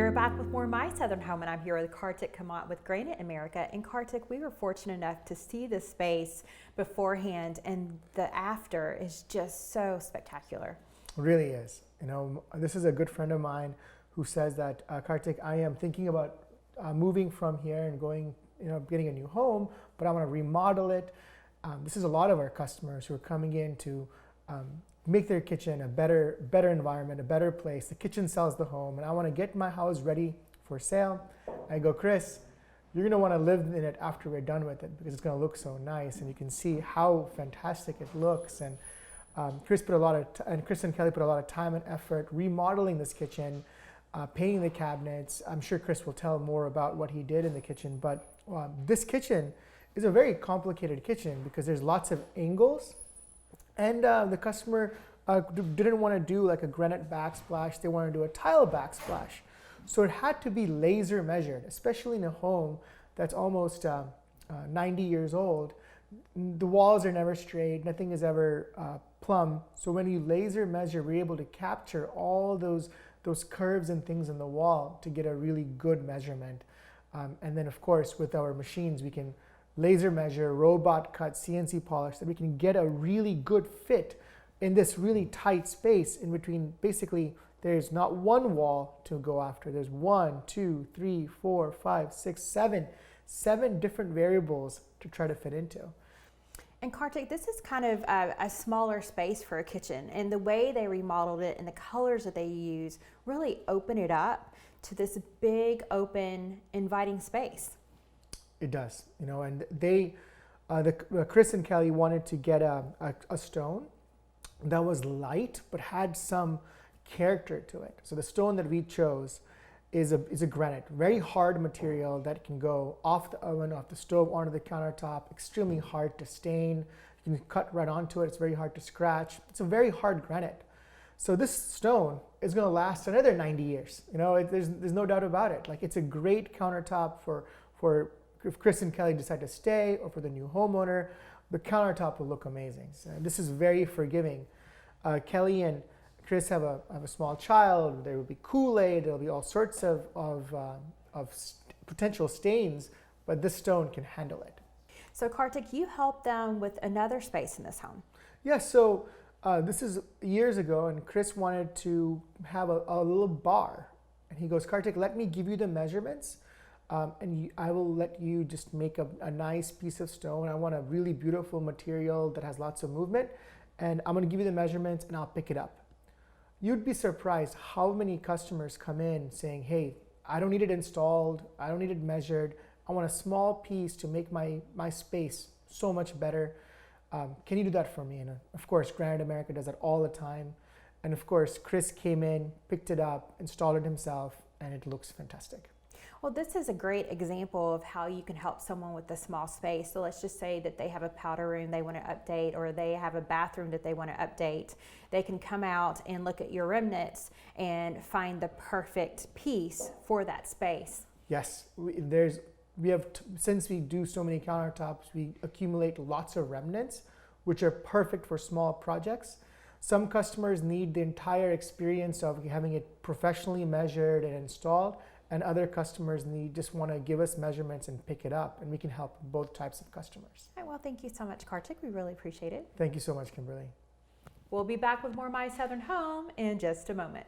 We're back with more My Southern Home, and I'm here with Kartik Kamat with Granite America. And Kartik, we were fortunate enough to see this space beforehand, and the after is just so spectacular. It really is. You know, this is a good friend of mine who says that, Kartik, I am thinking about moving from here and going, getting a new home, but I want to remodel it. This is a lot of our customers who are coming in to make their kitchen a better environment, a better place. The kitchen sells the home, and I want to get my house ready for sale. I go, Chris, you're going to want to live in it after we're done with it because it's going to look so nice, and you can see how fantastic it looks. And Chris and Kelly put a lot of time and effort remodeling this kitchen, painting the cabinets. I'm sure Chris will tell more about what he did in the kitchen, but this kitchen is a very complicated kitchen because there's lots of angles. And the customer didn't want to do like a granite backsplash. They wanted to do a tile backsplash. So it had to be laser measured, especially in a home that's almost 90 years old. The walls are never straight. Nothing is ever plumb. So when you laser measure, we're able to capture all those curves and things in the wall to get a really good measurement. And then, of course, with our machines, we can laser measure, robot cut, CNC polish, so that we can get a really good fit in this really tight space in between. Basically, there's not one wall to go after. There's 1, 2, 3, 4, 5, 6, 7 different variables to try to fit into. And Kartik, this is kind of a smaller space for a kitchen, and the way they remodeled it and the colors that they use really open it up to this big, open, inviting space. It does, and Chris and Kelly wanted to get a stone that was light but had some character to it. So the stone that we chose is a granite, very hard material that can go off the oven, off the stove, onto the countertop, extremely hard to stain. You can cut right onto it. It's very hard to scratch. It's a very hard granite. So this stone is going to last another 90 years. There's no doubt about it. Like, it's a great countertop for if Chris and Kelly decide to stay, or for the new homeowner. The countertop will look amazing. So this is very forgiving. Kelly and Chris have a small child. There will be Kool-Aid. There will be all sorts of potential stains, but this stone can handle it. So Kartik, you helped them with another space in this home. Yeah, so this is years ago, and Chris wanted to have a little bar. And he goes, Kartik, let me give you the measurements. And I will let you just make a nice piece of stone. I want a really beautiful material that has lots of movement, and I'm going to give you the measurements and I'll pick it up. You'd be surprised how many customers come in saying, hey, I don't need it installed, I don't need it measured, I want a small piece to make my space so much better. Can you do that for me? And of course, Granite America does that all the time. And of course, Chris came in, picked it up, installed it himself, and it looks fantastic. Well, this is a great example of how you can help someone with a small space. So let's just say that they have a powder room they want to update, or they have a bathroom that they want to update. They can come out and look at your remnants and find the perfect piece for that space. Yes, since we do so many countertops, we accumulate lots of remnants, which are perfect for small projects. Some customers need the entire experience of having it professionally measured and installed, and other customers just want to give us measurements and pick it up, and we can help both types of customers. All right, well, thank you so much, Kartik. We really appreciate it. Thank you so much, Kimberly. We'll be back with more My Southern Home in just a moment.